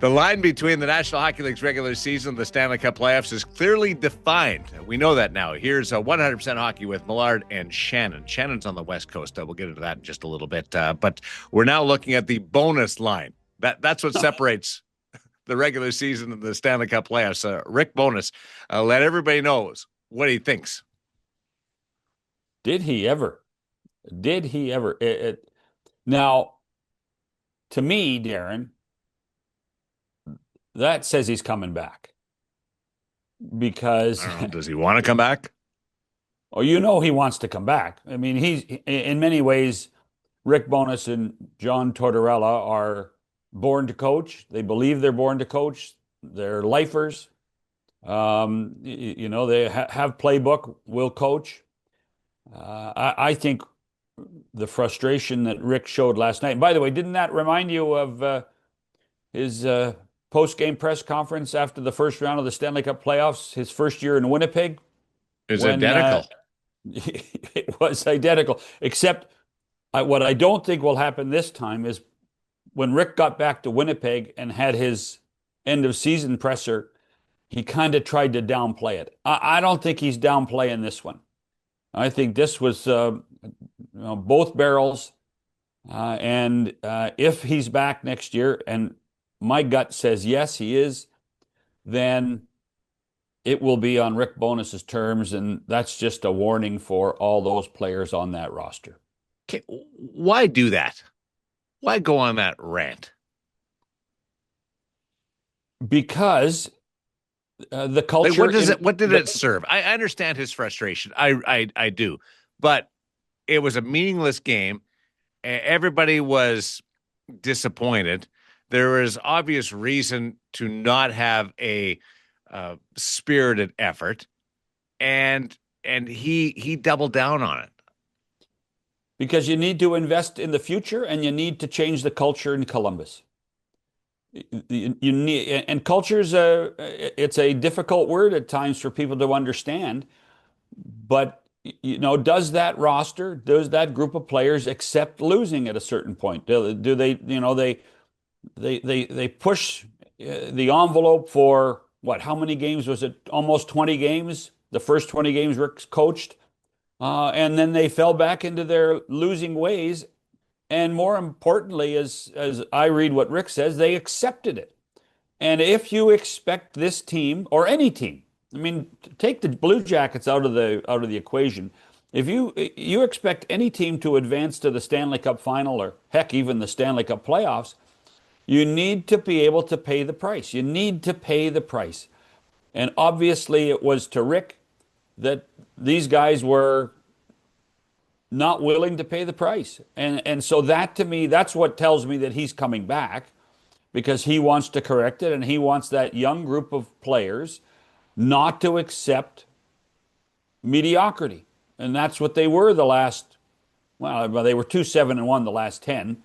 The line between the National Hockey League's regular season and the Stanley Cup playoffs is clearly defined. We know that now. Here's 100% Hockey with Millard and Shannon. Shannon's on the West Coast. We'll get into that in just a little bit. But we're now looking at the bonus line. That's what separates the regular season and the Stanley Cup playoffs. Rick Bowness, let everybody know what he thinks. Did he ever? Did he ever? Now, to me, Daren, that says he's coming back. Because does he want to come back? Oh, he wants to come back. I mean, he's in many ways, Rick Bowness and John Tortorella are born to coach. They believe they're born to coach. They're lifers. They have playbook, will coach. I think the frustration that Rick showed last night. And by the way, didn't that remind you of his post-game press conference after the first round of the Stanley Cup playoffs, his first year in Winnipeg? It's identical. It was identical, except what I don't think will happen this time is when Rick got back to Winnipeg and had his end-of-season presser, he kind of tried to downplay it. I don't think he's downplaying this one. I think this was both barrels, and if he's back next year, and my gut says yes, he is, then it will be on Rick Bowness's terms, and that's just a warning for all those players on that roster. Okay, why do that? Why go on that rant? Because the culture. What did it serve? I understand his frustration. I do, but it was a meaningless game. Everybody was disappointed. There was obvious reason to not have a spirited effort, and he doubled down on it. Because you need to invest in the future, and you need to change the culture in Columbus. You need, and culture's it's a difficult word at times for people to understand, but does that roster, does that group of players accept losing at a certain point? Do they, they push the envelope for what? How many games was it? Almost 20 games. The first 20 games Rick coached, and then they fell back into their losing ways. And more importantly, as I read what Rick says, they accepted it. And if you expect this team or any team, I mean, take the Blue Jackets out of the equation. If you expect any team to advance to the Stanley Cup final, or heck, even the Stanley Cup playoffs, you need to be able to pay the price. You need to pay the price. And obviously it was to Rick that these guys were not willing to pay the price. And so that, to me, that's what tells me that he's coming back, because he wants to correct it, and he wants that young group of players not to accept mediocrity. And that's what they were they were 2-7-1 the last 10,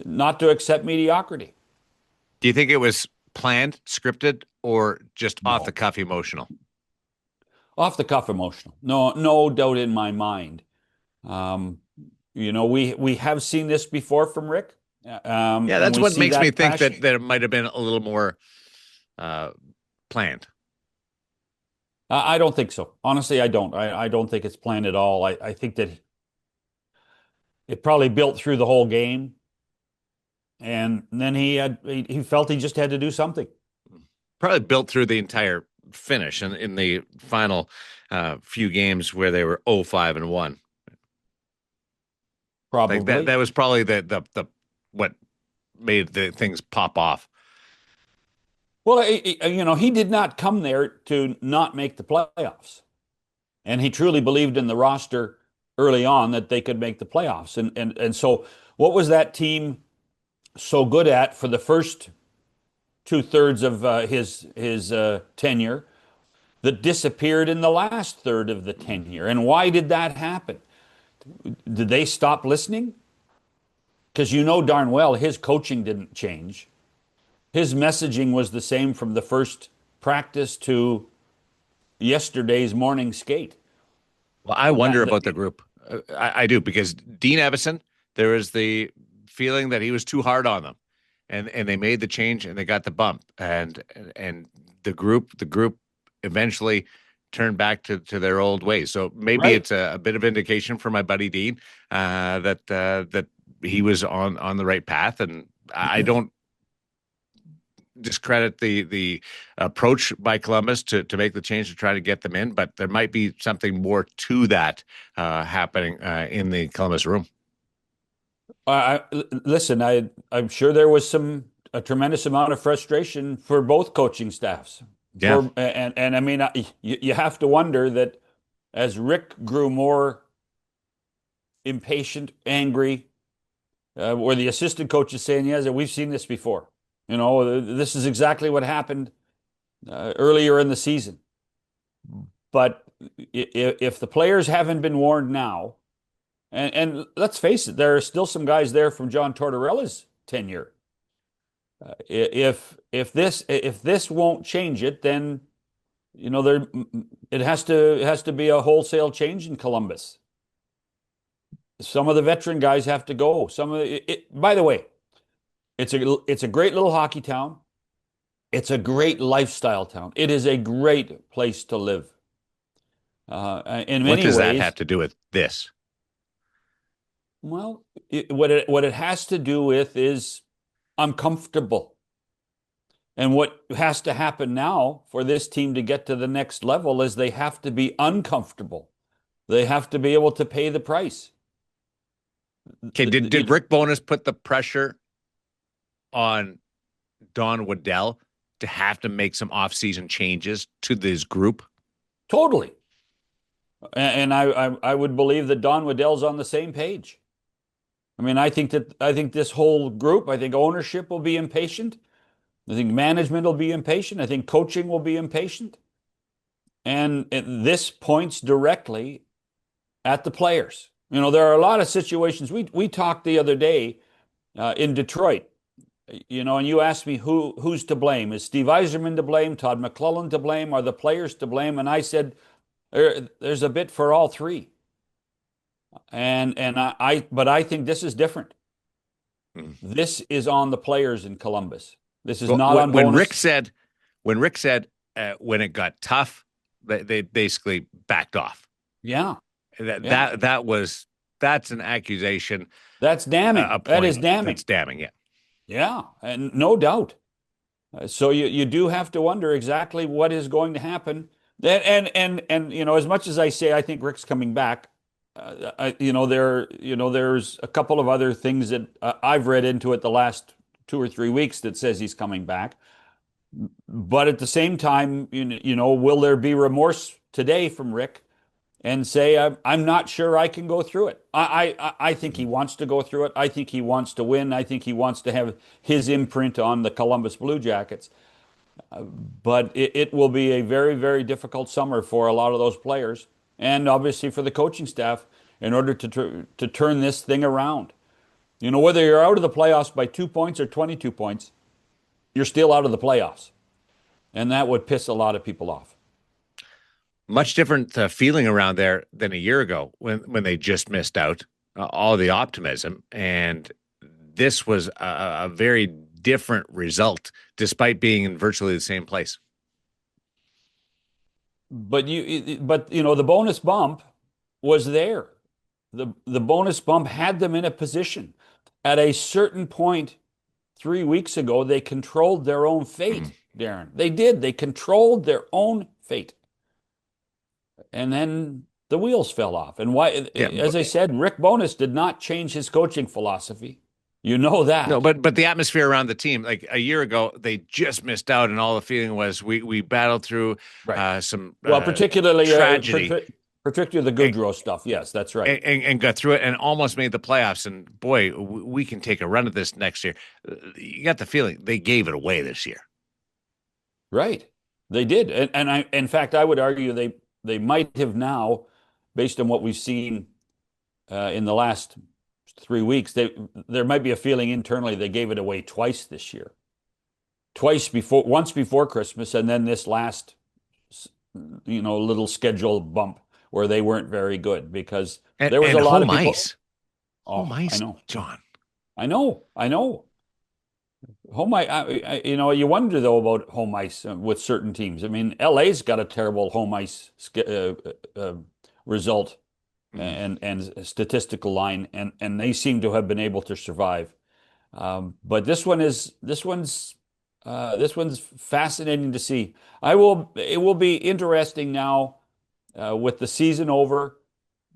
not to accept mediocrity. Do you think it was planned, scripted, or just off the cuff emotional? Off the cuff emotional. No doubt in my mind. We have seen this before from Rick. That's what makes me think that it might have been a little more planned. I don't think so. Honestly, I don't. I don't think it's planned at all. I think that it probably built through the whole game, and then he felt he just had to do something. Probably built through the entire finish and in the final few games where they were 0-5-1. Probably that was probably the what made the things pop off. Well, he did not come there to not make the playoffs, and he truly believed in the roster early on that they could make the playoffs. And so, what was that team so good at for the first 2/3 of his tenure that disappeared in the last third of the tenure? And why did that happen? Did they stop listening? Because darn well his coaching didn't change. His messaging was the same from the first practice to yesterday's morning skate. Well, I wonder about the group. I do, because Dean Evison, there was the feeling that he was too hard on them. and they made the change and they got the bump, and the group eventually turned back to their old ways. So maybe Right. it's a bit of indication for my buddy Dean that he was on the right path, and I don't discredit the approach by Columbus to make the change to try to get them in, but there might be something more to that happening in the Columbus room. Listen, I'm sure there was a tremendous amount of frustration for both coaching staffs. Yeah. And I mean, you have to wonder that as Rick grew more impatient, angry, where the assistant coach is saying, "Yes, we've seen this before. This is exactly what happened earlier in the season." But if the players haven't been warned now, and let's face it, there are still some guys there from John Tortorella's tenure. If this won't change it, then it has to be a wholesale change in Columbus. Some of the veteran guys have to go. By the way, it's a great little hockey town. It's a great lifestyle town. It is a great place to live. In many What does that ways, have to do with this? well, what it has to do with is I'm comfortable. And what has to happen now for this team to get to the next level is they have to be uncomfortable. They have to be able to pay the price. Okay, did Rick Bowness put the pressure on Don Waddell to have to make some off-season changes to this group? Totally. And I would believe that Don Waddell's on the same page. I mean, I think this whole group, I think ownership will be impatient. I think management will be impatient. I think coaching will be impatient. And this points directly at the players. There are a lot of situations. We talked the other day in Detroit, and you asked me who's to blame. Is Steve Yzerman to blame? Todd McClellan to blame? Are the players to blame? And I said, there's a bit for all three. But I think this is different. This is on the players in Columbus. This is not on when Bowness. Rick said when it got tough, they basically backed off. Yeah. That's an accusation. That's damning. That is damning. That's damning. Yeah. Yeah, and no doubt. So you do have to wonder exactly what is going to happen. And as much as I say I think Rick's coming back, there's a couple of other things that I've read into it the last 2 or 3 weeks that says he's coming back. But at the same time, will there be remorse today from Rick and say, I'm not sure I can go through it? I think he wants to go through it. I think he wants to win. I think he wants to have his imprint on the Columbus Blue Jackets. But it will be a very, very difficult summer for a lot of those players, and obviously for the coaching staff, in order to turn this thing around. Whether you're out of the playoffs by 2 points or 22 points, you're still out of the playoffs. And that would piss a lot of people off. Much different feeling around there than a year ago when they just missed out, all the optimism. And this was a very different result, despite being in virtually the same place. But the bonus bump was there. The bonus bump had them in a position. At a certain point 3 weeks ago, they controlled their own fate, Daren. They did. They controlled their own fate. And then the wheels fell off. And as I said, Rick Bowness did not change his coaching philosophy. You know that. No, but the atmosphere around the team, like a year ago, they just missed out, and all the feeling was we battled through some particularly tragedy. Particularly the Goodrow stuff. Yes, that's right. And got through it and almost made the playoffs. And boy, we can take a run at this next year. You got the feeling they gave it away this year. Right. They did. In fact, I would argue they might have now, based on what we've seen in the last 3 weeks, there might be a feeling internally they gave it away twice this year. Once before Christmas, and then this last, little schedule bump where they weren't very good because there was a lot of people. Home ice, John. I know. Home ice, you wonder though about home ice with certain teams. I mean, LA's got a terrible home ice result Mhm. and statistical line, and they seem to have been able to survive. But this one's fascinating to see. It will be interesting now with the season over.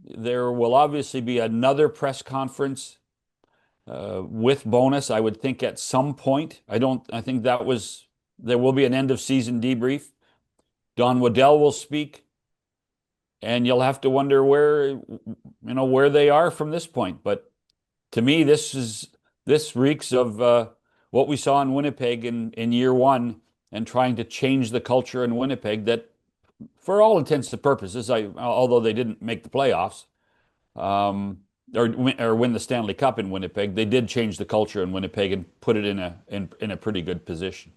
There will obviously be another press conference with Bowness, I would think at some point. I think there will be an end of season debrief. Don Waddell will speak, and you'll have to wonder where they are from this point. But to me, this reeks of what we saw in Winnipeg in year one, and trying to change the culture in Winnipeg that, for all intents and purposes, although they didn't make the playoffs, or win the Stanley Cup in Winnipeg, they did change the culture in Winnipeg and put it in a pretty good position.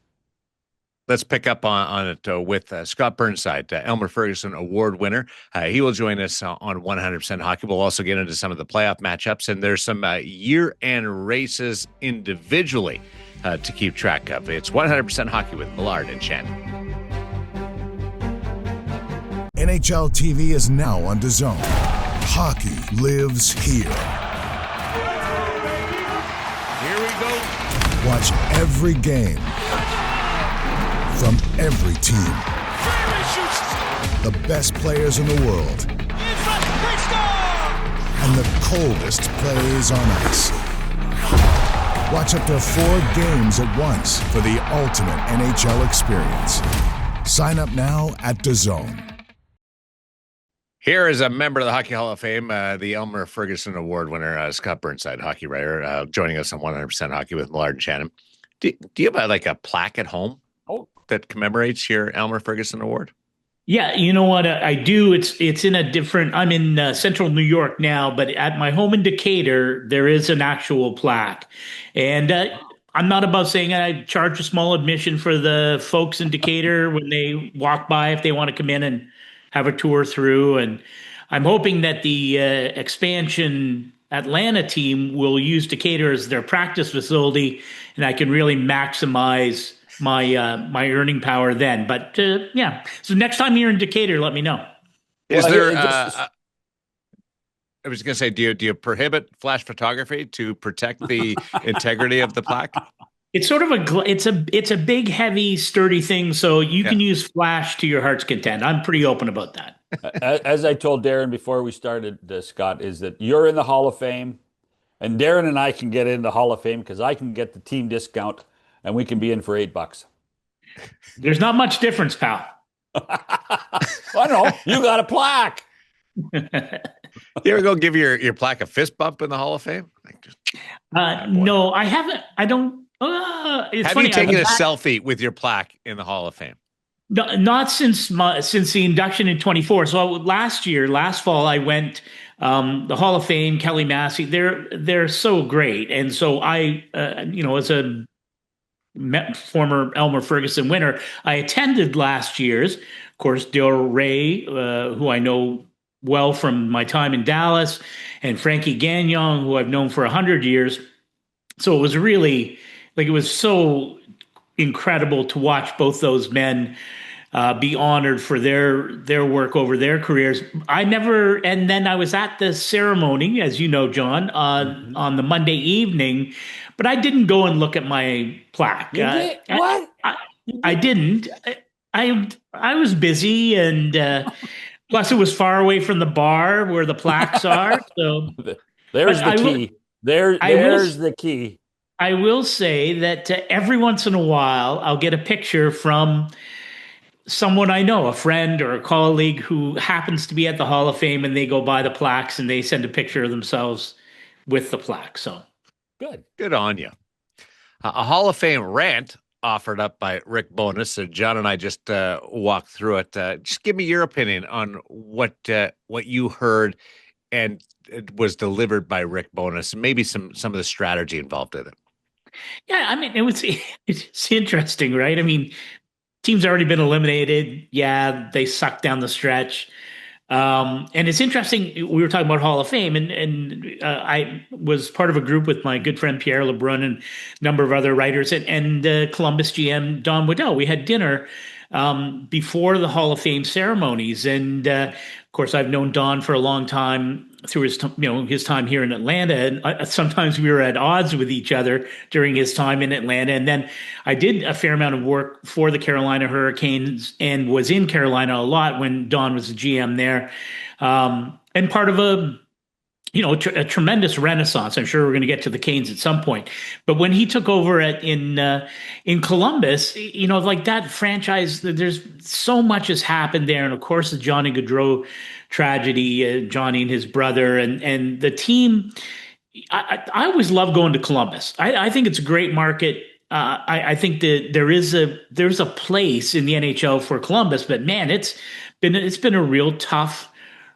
Let's pick up on it with Scott Burnside, Elmer Ferguson Award winner. He will join us on 100% Hockey. We'll also get into some of the playoff matchups, and there's some year-end races individually to keep track of. It's 100% Hockey with Millard and Shannon. NHL TV is now on DAZN. Hockey lives here. Here we go. Watch every game from every team. The best players in the world. And the coldest plays on ice. Watch up to 4 games at once for the ultimate NHL experience. Sign up now at DAZN. Here is a member of the Hockey Hall of Fame, the Elmer Ferguson Award winner, Scott Burnside, hockey writer, joining us on 100% Hockey with Millard and Shannon. Do you have a plaque at home that commemorates your Elmer Ferguson Award? Yeah, you know what? I do. It's in a different. I'm in central New York now, but at my home in Decatur, there is an actual plaque, and I'm not above saying I charge a small admission for the folks in Decatur when they walk by if they want to come in and have a tour through. And I'm hoping that the expansion Atlanta team will use Decatur as their practice facility, and I can really maximize my earning power then. But yeah, so next time you're in Decatur, let me know. Is there? I was going to say, do you prohibit flash photography to protect the integrity of the plaque? It's sort of it's a big, heavy, sturdy thing, so you can use flash to your heart's content. I'm pretty open about that. As I told Daren before we started, Scott, is that you're in the Hall of Fame, and Daren and I can get in the Hall of Fame because I can get the team discount, and we can be in for $8. There's not much difference, pal. I know. You got a plaque. You ever go give your plaque a fist bump in the Hall of Fame? No, I haven't. I don't. It's Have funny, you taken a selfie with your plaque in the Hall of Fame? Not since the induction in 24. So last fall, I went the Hall of Fame, Kelly Massey. They're so great, and so I, as a former Elmer Ferguson winner, I attended last year's. Of course, Dale Ray, who I know well from my time in Dallas, and Frankie Gagnon, who I've known for 100 years. So it was really it was so incredible to watch both those men be honored for their work over their careers. And then I was at the ceremony, as you know, John, on the Monday evening, but I didn't go and look at my plaque. What? I didn't. I was busy, and plus it was far away from the bar where the plaques are. So there's the key. There's the key. I will say that every once in a while, I'll get a picture from someone I know, a friend or a colleague who happens to be at the Hall of Fame, and they go by the plaques and they send a picture of themselves with the plaque. So good on you. A Hall of Fame rant offered up by Rick Bowness. John and I just walked through it. Just give me your opinion on what you heard and it was delivered by Rick Bowness, and maybe some of the strategy involved in it. Yeah, I mean, it's interesting, right? I mean, team's already been eliminated. Yeah, they sucked down the stretch. And it's interesting. We were talking about Hall of Fame, and I was part of a group with my good friend Pierre Lebrun and a number of other writers, and Columbus GM Don Waddell. We had dinner before the Hall of Fame ceremonies, and of course, I've known Don for a long time through his time here in Atlanta, and sometimes we were at odds with each other during his time in Atlanta. And then I did a fair amount of work for the Carolina Hurricanes and was in Carolina a lot when Don was the GM there, and part of a tremendous renaissance. I'm sure we're going to get to the Canes at some point, but when he took over in Columbus, like that franchise, there's so much has happened there, and of course the Johnny Gaudreau tragedy, Johnny and his brother, and the team. I always love going to Columbus. I think it's a great market. I think that there's a place in the NHL for Columbus, but man, it's been a real tough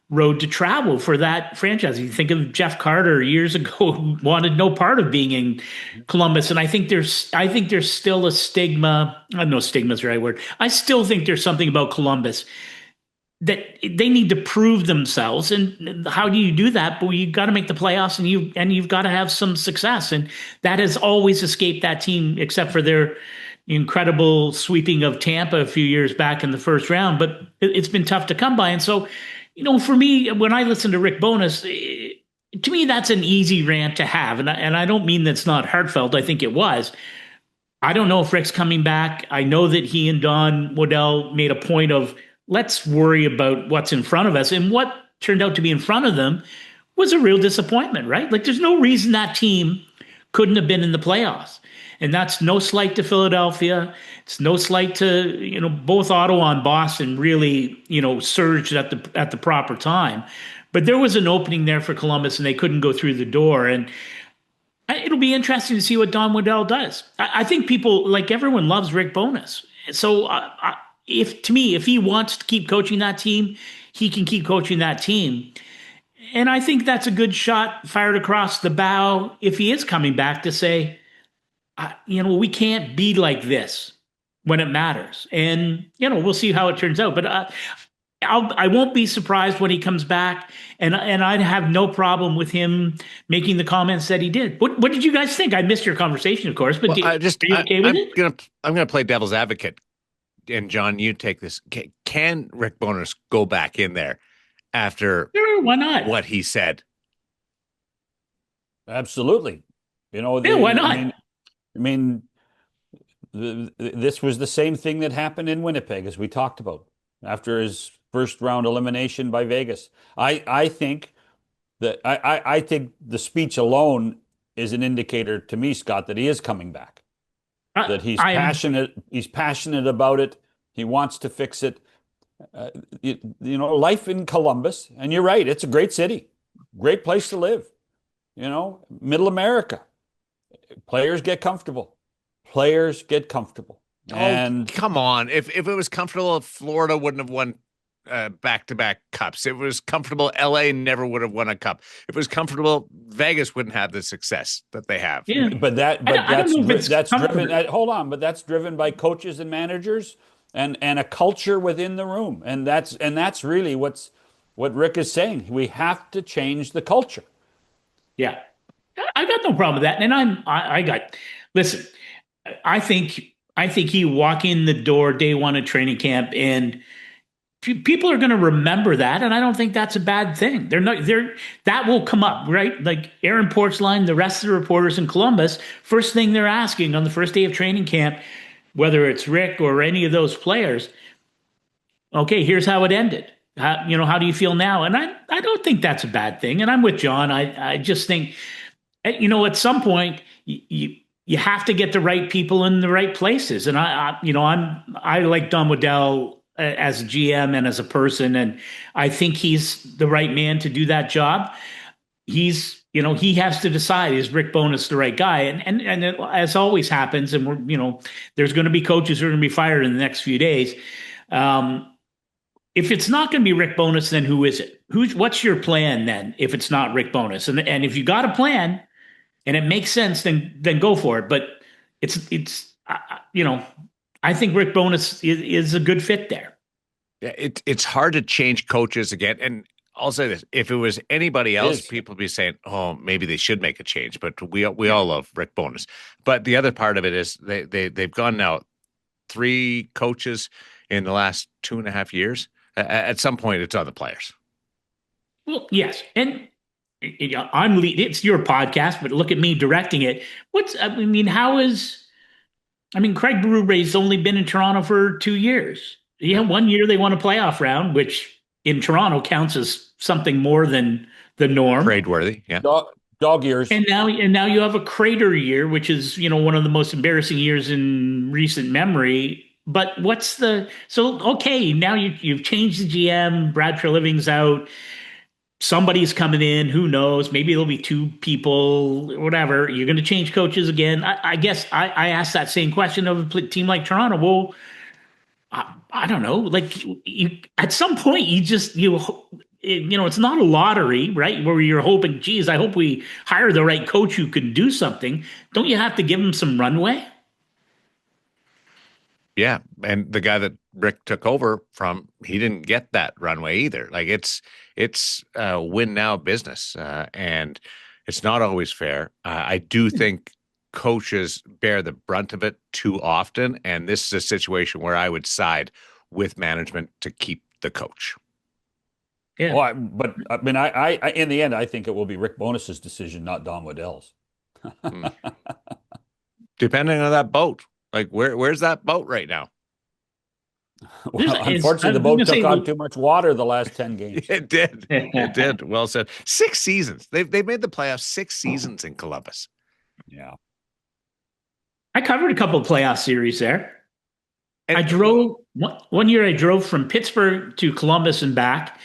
road to travel for that franchise. You think of Jeff Carter years ago, who wanted no part of being in Columbus, and I think there's still a stigma. I don't know, stigma is the right word. I still think there's something about Columbus that they need to prove themselves. And how do you do that? Well, you've got to make the playoffs, and you've got to have some success. And that has always escaped that team, except for their incredible sweeping of Tampa a few years back in the first round. But it's been tough to come by. And so, for me, when I listen to Rick Bowness, to me, that's an easy rant to have. And I don't mean that's not heartfelt. I think it was. I don't know if Rick's coming back. I know that he and Don Waddell made a point of, let's worry about what's in front of us. And what turned out to be in front of them was a real disappointment, right? Like, there's no reason that team couldn't have been in the playoffs. And that's no slight to Philadelphia. It's no slight to, both Ottawa and Boston really, surged at the proper time. But there was an opening there for Columbus, and they couldn't go through the door. And it'll be interesting to see what Don Waddell does. I think people, like everyone, loves Rick Bowness. So if he wants to keep coaching that team, he can keep coaching that team. And I think that's a good shot fired across the bow if he is coming back to say, we can't be like this when it matters. And, we'll see how it turns out. But I won't be surprised when he comes back. And I'd have no problem with him making the comments that he did. What did you guys think? I missed your conversation, of course. But are you okay with it? I'm going to play devil's advocate. And John, you take this. Can Rick Bowness go back in there after why not? What he said? Absolutely. Why not? This was the same thing that happened in Winnipeg, as we talked about, after his first round elimination by Vegas. I think the speech alone is an indicator to me, Scott, that he is coming back. That he's passionate. He's passionate about it. He wants to fix it. Life in Columbus, and you're right, it's a great city, great place to live. Middle America. Players get comfortable. And come on, if it was comfortable, Florida wouldn't have won back-to-back cups. If it was comfortable, LA never would have won a cup. If it was comfortable, Vegas wouldn't have the success that they have. Yeah. But that's driven. Hold on, but that's driven by coaches and managers and a culture within the room, and that's really what Rick is saying. We have to change the culture. Yeah, I got no problem with that, and listen. I think he walk in the door day one of training camp, and people are going to remember that, and I don't think that's a bad thing. That will come up, right? Like Aaron Portzline, the rest of the reporters in Columbus, first thing they're asking on the first day of training camp, whether it's Rick or any of those players, okay, here's how it ended. How do you feel now? And I don't think that's a bad thing. And I'm with John. I just think, at some point you have to get the right people in the right places. And I like Don Waddell as a GM and as a person, and I think he's the right man to do that job. He has to decide, is Rick Bowness the right guy? And as always happens, and there's going to be coaches who are going to be fired in the next few days. If it's not going to be Rick Bowness, then who is it? What's your plan then? If it's not Rick Bowness, and if you got a plan and it makes sense, then go for it. But I think Rick Bowness is a good fit there. Yeah, it's hard to change coaches again. And I'll say this: if it was anybody else, people would be saying, "Oh, maybe they should make a change." But we all love Rick Bowness. But the other part of it is they've gone now 3 coaches in the last 2.5 years. At some point, it's other players. Well, yes, and it's your podcast, but look at me directing it. Craig Berube's only been in Toronto for 2 years. Yeah, 1 year they won a playoff round, which in Toronto counts as something more than the norm. Trade-worthy, yeah. Dog years. And now you have a crater year, which is, one of the most embarrassing years in recent memory. But okay, now you've changed the GM, Brad Treliving's out. Somebody's coming in, who knows? Maybe there'll be 2 people, whatever. You're going to change coaches again. I guess I asked that same question of a team like Toronto. Well, I don't know. Like, at some point, it's not a lottery, right? Where you're hoping, geez, I hope we hire the right coach who can do something. Don't you have to give him some runway? Yeah, and the guy that Rick took over from, he didn't get that runway either. Like, it's win now business, and it's not always fair. I do think coaches bear the brunt of it too often, and this is a situation where I would side with management to keep the coach. Yeah, well, but I in the end, I think it will be Rick Bowness's decision, not Don Waddell's. Depending on that boat, like where's that boat right now? Well, unfortunately, the boat took on too much water the last 10 games. It did. It did. Well said. 6 seasons. They've made the playoffs 6 seasons in Columbus. Yeah. I covered a couple of playoff series there. And I drove one year. I drove from Pittsburgh to Columbus and back.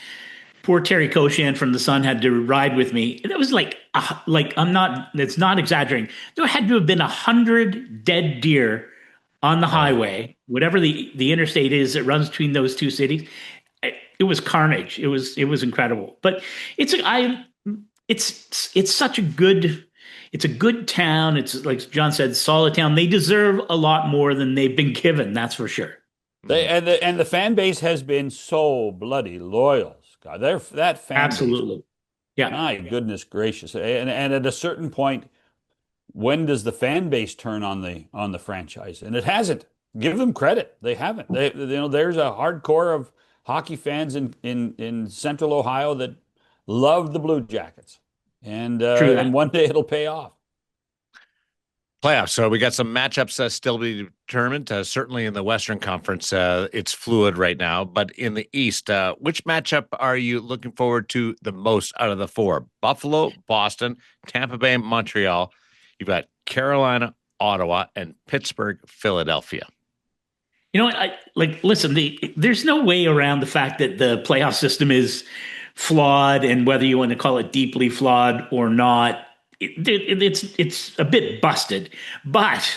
Poor Terry Koshan from the Sun had to ride with me. And it was it's not exaggerating. There had to have been 100 dead deer on the highway, whatever the interstate is that runs between those 2 cities. It was carnage. It was incredible. But it's such a good. It's a good town. It's, like John said, solid town. They deserve a lot more than they've been given. That's for sure. And the fan base has been so bloody loyal. God, that fan absolutely base, yeah. My goodness gracious. And at a certain point, when does the fan base turn on the franchise? And it hasn't. Give them credit. They haven't. There's a hardcore of hockey fans in Central Ohio that love the Blue Jackets. And one day it'll pay off. Playoffs. So we got some matchups still to be determined. Certainly in the Western Conference, it's fluid right now. But in the East, which matchup are you looking forward to the most out of the 4? Buffalo, Boston, Tampa Bay, Montreal. You've got Carolina, Ottawa, and Pittsburgh, Philadelphia. You know what? Listen, there's no way around the fact that the playoff system is flawed, and whether you want to call it deeply flawed or not, it's a bit busted. But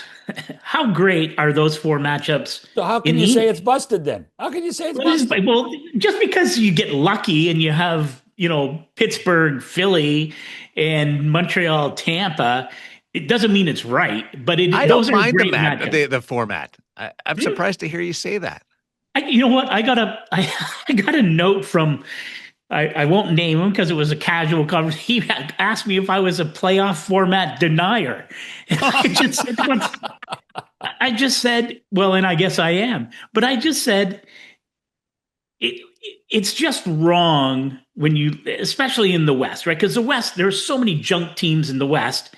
how great are those 4 matchups? So how can you say it's busted then? How can you say it's busted? Well, just because you get lucky and you have, Pittsburgh, Philly, and Montreal, Tampa, it doesn't mean it's right. But I don't mind the format. I'm surprised to hear you say that. You know what? I got a note from. I won't name him because it was a casual conversation. He asked me if I was a playoff format denier. And I just said, well, and I guess I am. But I just said, it's just wrong when especially in the West, right? Because the West, there's so many junk teams in the West.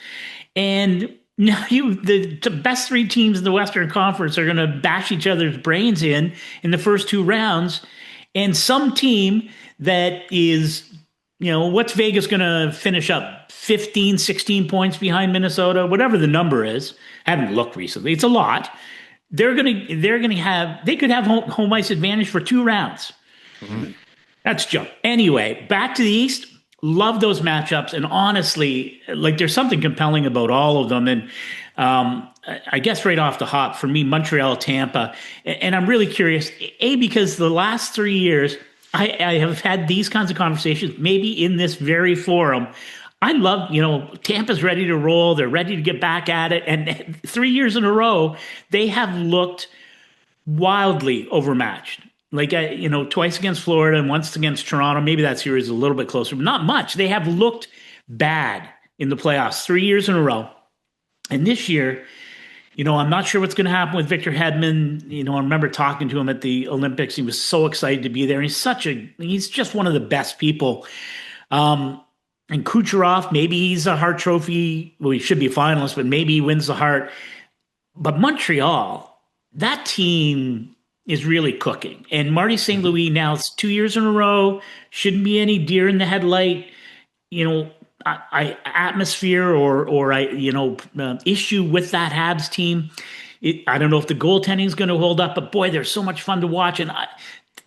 And now the best 3 teams in the Western Conference are going to bash each other's brains in the first 2 rounds. And some team that is, what's Vegas going to finish up? 15, 16 points behind Minnesota, whatever the number is. I haven't looked recently. It's a lot. They could have home ice advantage for 2 rounds. Mm-hmm. That's junk. Anyway, back to the East. Love those matchups. And honestly, there's something compelling about all of them. And I guess right off the hop, for me, Montreal, Tampa. And I'm really curious, because the last 3 years, I have had these kinds of conversations, maybe in this very forum. I love, Tampa's ready to roll. They're ready to get back at it. And 3 years in a row, they have looked wildly overmatched. twice against Florida and once against Toronto. Maybe that series is a little bit closer, but not much. They have looked bad in the playoffs 3 years in a row. And this year, I'm not sure what's going to happen with Victor Hedman. I remember talking to him at the Olympics. He was so excited to be there. And he's just one of the best people. And Kucherov, maybe he's a Hart Trophy. Well, he should be a finalist, but maybe he wins the Hart. But Montreal, that team is really cooking. And Marty St. Louis now, it's 2 years in a row. Shouldn't be any deer in the headlight. Atmosphere or issue with that Habs team. I don't know if the goaltending is going to hold up, but boy, they're so much fun to watch. And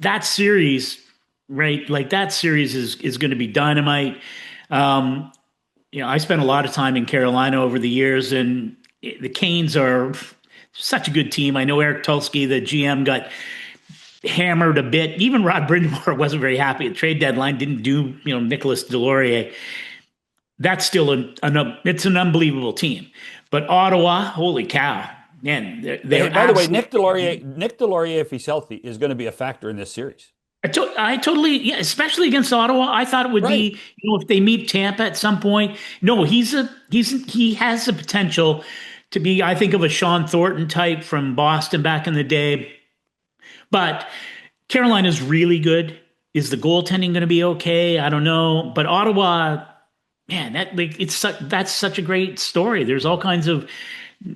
that series, right? Like that series is going to be dynamite. I spent a lot of time in Carolina over the years, and the Canes are such a good team. I know Eric Tulsky, the GM, got hammered a bit. Even Rod Brindamore wasn't very happy at the trade deadline, didn't do, Nicolas Deslauriers. That's still it's an unbelievable team. But Ottawa, holy cow. Man, they're by the way, Nick Deslauriers, if he's healthy, is going to be a factor in this series. I totally, yeah, especially against Ottawa. I thought it would be, if they meet Tampa at some point. No, he has the potential to be, I think, of a Sean Thornton type from Boston back in the day. But Carolina's really good. Is the goaltending going to be okay? I don't know. But Ottawa, man, that's such a great story. There's all kinds of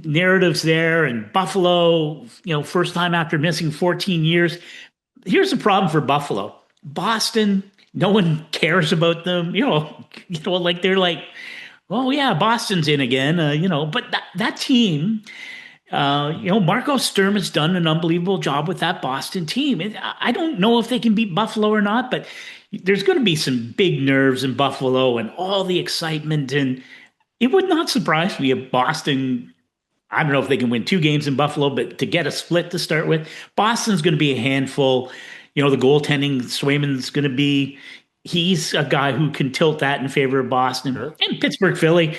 narratives there. And Buffalo, first time after missing 14 years. Here's the problem for Buffalo. Boston, no one cares about them. They're like, oh yeah, Boston's in again. But that team, Marco Sturm has done an unbelievable job with that Boston team. I don't know if they can beat Buffalo or not, but there's going to be some big nerves in Buffalo and all the excitement. And it would not surprise me if Boston, I don't know if they can win 2 games in Buffalo, but to get a split to start with, Boston's going to be a handful. The goaltending, Swayman's going to be, he's a guy who can tilt that in favor of Boston. Sure. And Pittsburgh, Philly,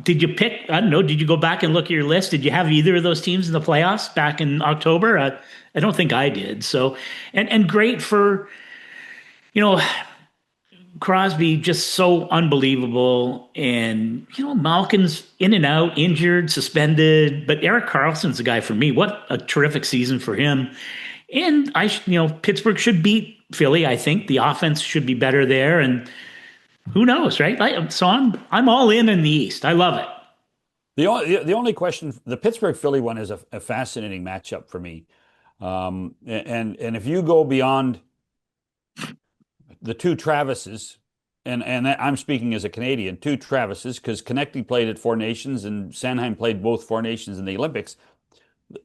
did you pick, I don't know, did you go back and look at your list? Did you have either of those teams in the playoffs back in October? I don't think I did. So, and great for, Crosby, just so unbelievable. And, Malkin's in and out, injured, suspended. But Erik Karlsson's the guy for me. What a terrific season for him. And, Pittsburgh should beat Philly, I think. The offense should be better there. And who knows, right? So I'm all in the East. I love it. The only question, the Pittsburgh-Philly one is a fascinating matchup for me. And if you go beyond the two Travises, and I'm speaking as a Canadian, 2 Travises, because Konecny played at Four Nations and Sanheim played both Four Nations in the Olympics.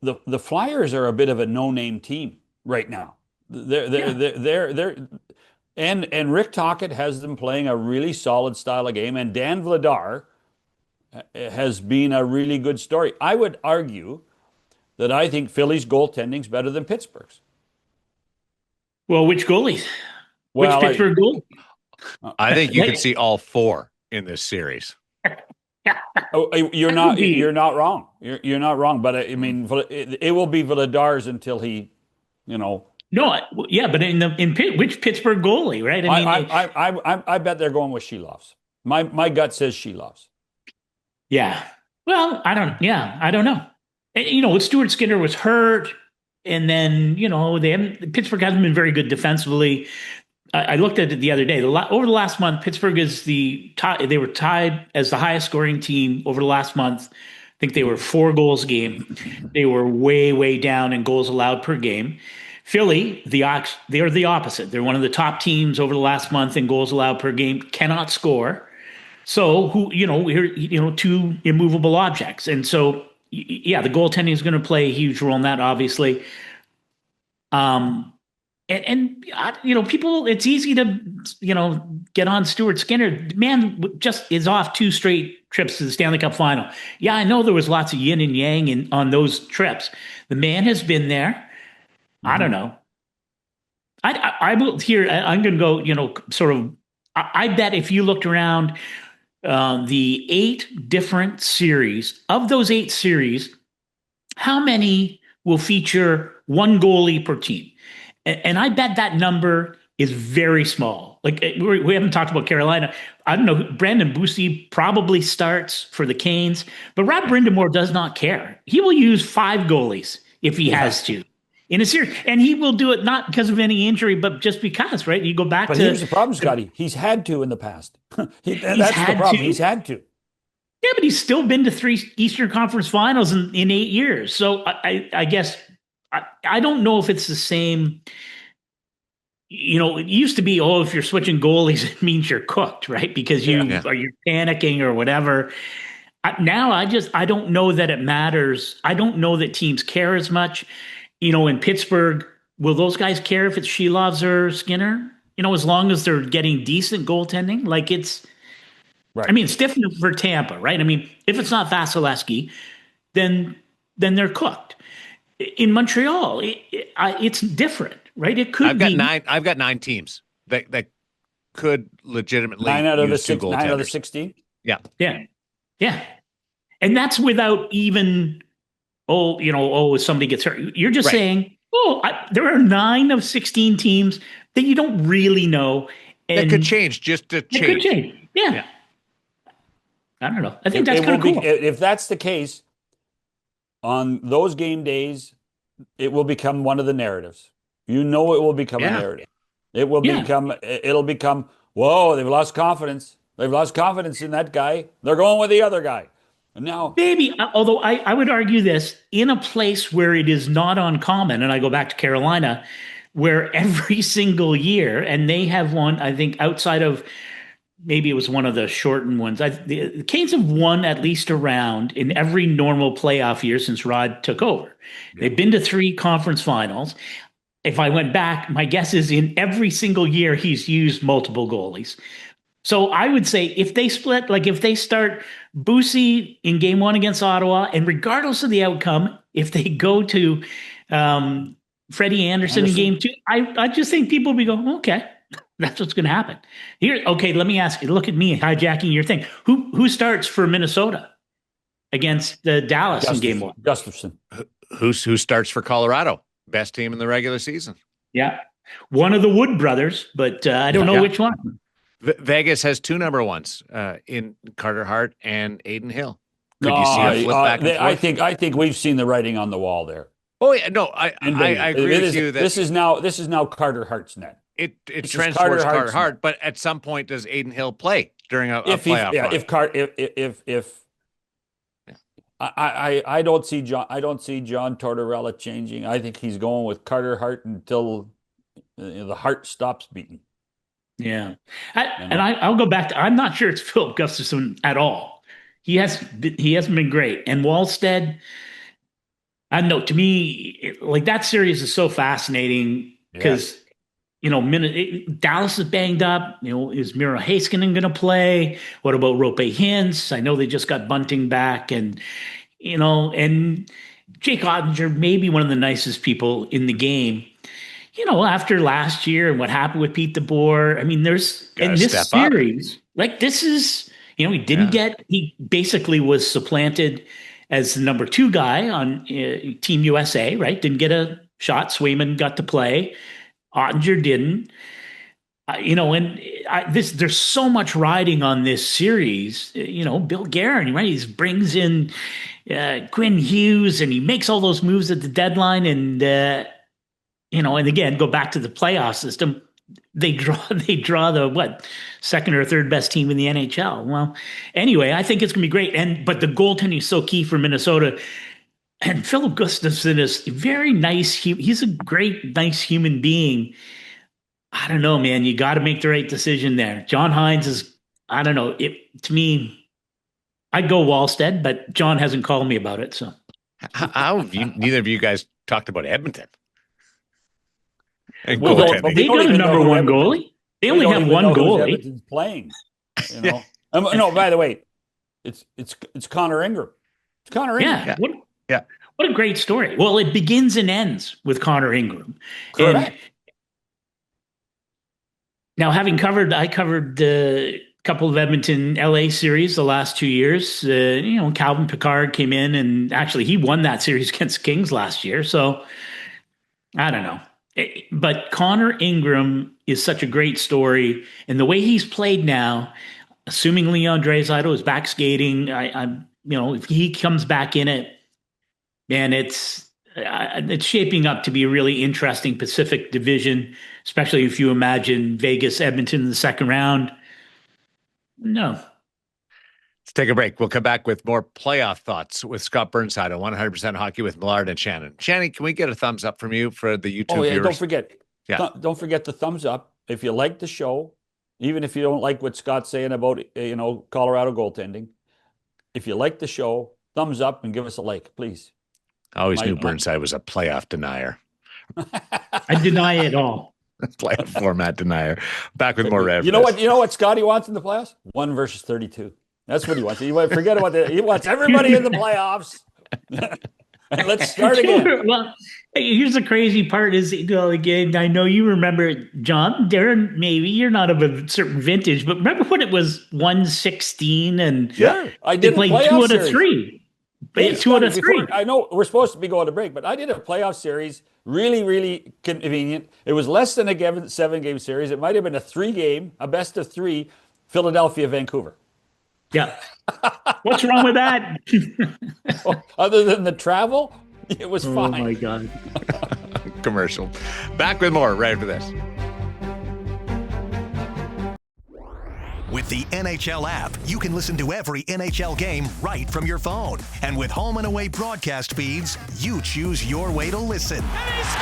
The Flyers are a bit of a no-name team right now. They're and Rick Tocchet has them playing a really solid style of game, and Dan Vladar has been a really good story. I would argue that I think Philly's goaltending's better than Pittsburgh's. Well, which goalies? Which Pittsburgh goalie? I think you can see all 4 in this series. You're not wrong. You're not wrong. But I mean, it will be Vladar's until he, No, yeah, but which Pittsburgh goalie, right? I bet they're going with Shelov's. My gut says Shelov's. Yeah. Well, I don't know. And, Stuart Skinner was hurt, and then Pittsburgh hasn't been very good defensively. I looked at it the other day. Over the last month, Pittsburgh is they were tied as the highest scoring team over the last month. I think they were 4 goals a game. They were way, way down in goals allowed per game. Philly, they're the opposite. They're one of the top teams over the last month in goals allowed per game, cannot score. So we're 2 immovable objects. And so, yeah, the goaltending is going to play a huge role in that, obviously. People, it's easy to, get on Stuart Skinner. Man just is off 2 straight trips to the Stanley Cup final. Yeah, I know there was lots of yin and yang on those trips. The man has been there. Mm-hmm. I don't know. I will here. I'm going to go, sort of, I bet if you looked around the 8 different series, of those 8 series, how many will feature 1 goalie per team? And I bet that number is very small. Like we haven't talked about Carolina. I don't know. Brandon Bussi probably starts for the Canes, but Rob Brindamore does not care. He will use 5 goalies if he has to in a series, and he will do it not because of any injury, but just because. Right? You go back but to. Here's the problem, Scotty. He's had to in the past. That's the problem. He's had to. Yeah, but he's still been to 3 Eastern Conference Finals in 8 years. So I guess I don't know if it's the same. It used to be, if you're switching goalies, it means you're cooked, right? Because you're panicking or whatever. Now I don't know that it matters. I don't know that teams care as much. In Pittsburgh, will those guys care if it's Shilovs or Skinner? As long as they're getting decent goaltending, like it's. Right. I mean, it's different for Tampa, right? I mean, if it's not Vasilevsky, then they're cooked. In Montreal, it's different. Right, it could. I've got 9 teams that could legitimately 9 out of the 16. Yeah, and that's without even if somebody gets hurt. You're just saying, there are 9 of 16 teams that you don't really know, and that could change just to change. It could change. Yeah. I don't know. I think that's kind of cool. If that's the case, on those game days, it will become one of the narratives. It will become a narrative. It will it'll become, whoa, they've lost confidence. They've lost confidence in that guy. They're going with the other guy. And now. Maybe, although I would argue this, in a place where it is not uncommon, and I go back to Carolina, where every single year, and they have won, I think, outside of, maybe it was one of the shortened ones. The Canes have won at least a round in every normal playoff year since Rod took over. Yeah. They've been to 3 conference finals. If I went back, my guess is in every single year he's used multiple goalies. So I would say if they split, like if they start Bussi in game 1 against Ottawa, and regardless of the outcome, if they go to Freddie Anderson in game 2, I just think people will be going, okay, that's what's going to happen. Here, okay, let me ask you, look at me hijacking your thing. Who starts for Minnesota against Dallas in game 1? Gustafson. Who starts for Colorado? Best team in the regular season. Yeah. One of the Wood brothers, but I don't know which one. Vegas has 2 number 1s in Carter Hart and Aiden Hill. Could you see a flip back and forth? I think we've seen the writing on the wall there. Oh yeah, no, I agree with you that this is now Carter Hart's net. It trends towards Carter Hart, but at some point does Aiden Hill play during a playoff run? I don't see John Tortorella changing. I think he's going with Carter Hart until the heart stops beating. Yeah, I'll go back to. I'm not sure it's Philip Gustafson at all. He hasn't been great, and Wallstead. I don't know. To me, like that series is so fascinating because Dallas is banged up. Is Miro Heiskanen going to play? What about Rope Hintz? I know they just got Bunting back, and and Jake Ottinger, maybe one of the nicest people in the game. After last year and what happened with Pete DeBoer, I mean, there's in this series, like this is, he basically was supplanted as the number 2 guy on Team USA, right? Didn't get a shot. Swayman got to play. Ottinger didn't. There's so much riding on this series. Bill Guerin, right? He brings in Quinn Hughes, and he makes all those moves at the deadline, and and again, go back to the playoff system. They draw the second or third best team in the NHL. Well, anyway, I think it's gonna be great. But the goaltending is so key for Minnesota. And Philip Gustafson is very nice. He's a great, nice human being. I don't know, man. You got to make the right decision there. John Hines is, I don't know. To me, I'd go Wallstead, but John hasn't called me about it. So, how have neither of you guys talked about Edmonton? They got a number 1 goalie. They only have one goalie. Edmonton's playing. No, by the way, it's Connor Ingram. It's Connor Ingram. Yeah. What a great story. Well, it begins and ends with Connor Ingram. Correct. And now, I covered a couple of Edmonton LA series the last 2 years. Calvin Pickard came in, and actually he won that series against Kings last year. So I don't know. But Connor Ingram is such a great story, and the way he's played now, assuming Leon Draisaitl is back skating, I'm if he comes back in it, man, it's shaping up to be a really interesting Pacific Division, especially if you imagine Vegas, Edmonton in the second round. No. Let's take a break. We'll come back with more playoff thoughts with Scott Burnside on 100% Hockey with Millard and Shannon. Shannon, can we get a thumbs up from you for the YouTube viewers? Don't forget. Yeah. Don't forget the thumbs up. If you like the show, even if you don't like what Scott's saying about, Colorado goaltending, if you like the show, thumbs up and give us a like, please. I always knew Burnside was a playoff denier. I deny it all. Playoff format denier. Back with more Red. You know what Scotty wants in the playoffs? 1 versus 32. That's what he wants. He wants everybody in the playoffs. Let's start again. Well, here's the crazy part is, again, I know you remember, John, Daren, maybe you're not of a certain vintage, but remember when it was 116 and I did play 2 out of 3. Hey, 2 out of 3. I know we're supposed to be going to break, but I did a playoff series, really, really convenient. It was less than a 7-game series. It might have been a best of 3, Philadelphia, Vancouver. Yeah. What's wrong with that? Other than the travel, it was fine. Oh, my God. Commercial. Back with more right after this. With the NHL app, you can listen to every NHL game right from your phone. And with home and away broadcast feeds, you choose your way to listen. And he scores!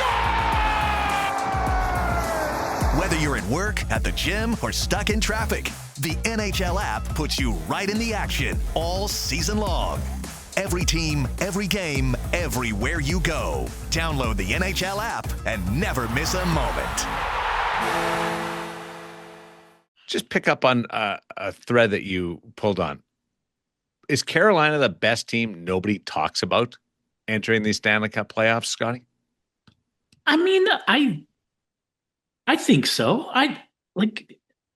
Whether you're at work, at the gym, or stuck in traffic, the NHL app puts you right in the action all season long. Every team, every game, everywhere you go. Download the NHL app and never miss a moment. Just pick up on a thread that you pulled on. Is Carolina the best team nobody talks about entering these Stanley Cup playoffs, Scotty? I mean, I think so. And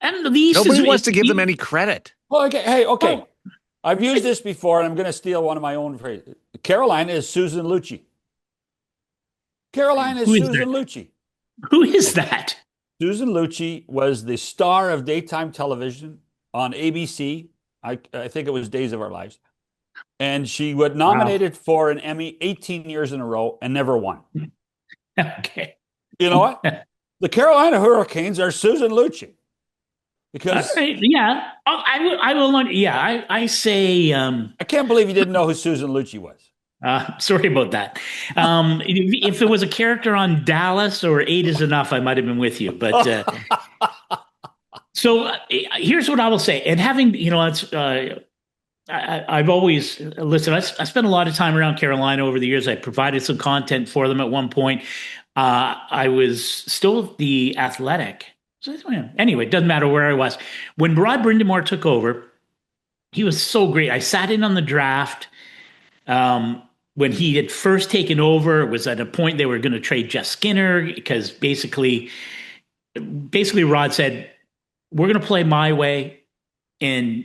the East nobody wants to give them any credit. Well, okay. Oh. I've used this before, and I'm going to steal one of my own phrases. Carolina is Susan Lucci. Carolina is Susan Lucci. Who is that? Susan Lucci was the star of daytime television on ABC. I think it was Days of Our Lives. And she was nominated for an Emmy 18 years in a row and never won. Okay. You know what? The Carolina Hurricanes are Susan Lucci. Because yeah, I will. Yeah, I say. I can't believe you didn't know who Susan Lucci was. Sorry about that. If it was a character on Dallas or 8 is Enough, I might have been with you. But so here's what I will say. And having, it's I've always listened. I spent a lot of time around Carolina over the years. I provided some content for them at one point. I was still the Athletic. So anyway, it doesn't matter where I was. When Rod Brindamore took over, he was so great. I sat in on the draft. When he had first taken over, it was at a point they were going to trade Jeff Skinner because basically Rod said, we're going to play my way and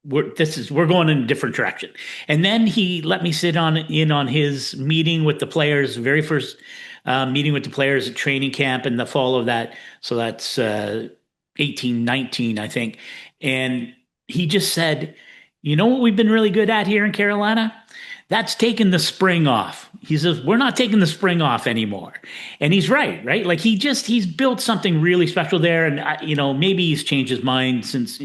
we're going in a different direction. And then he let me sit in on his meeting with the players, very first meeting with the players at training camp in the fall of that. So that's 18-19, I think. And he just said, you know what we've been really good at here in Carolina? That's taking the spring off. He says, we're not taking the spring off anymore. And he's right? Like he's built something really special there. And, maybe he's changed his mind since,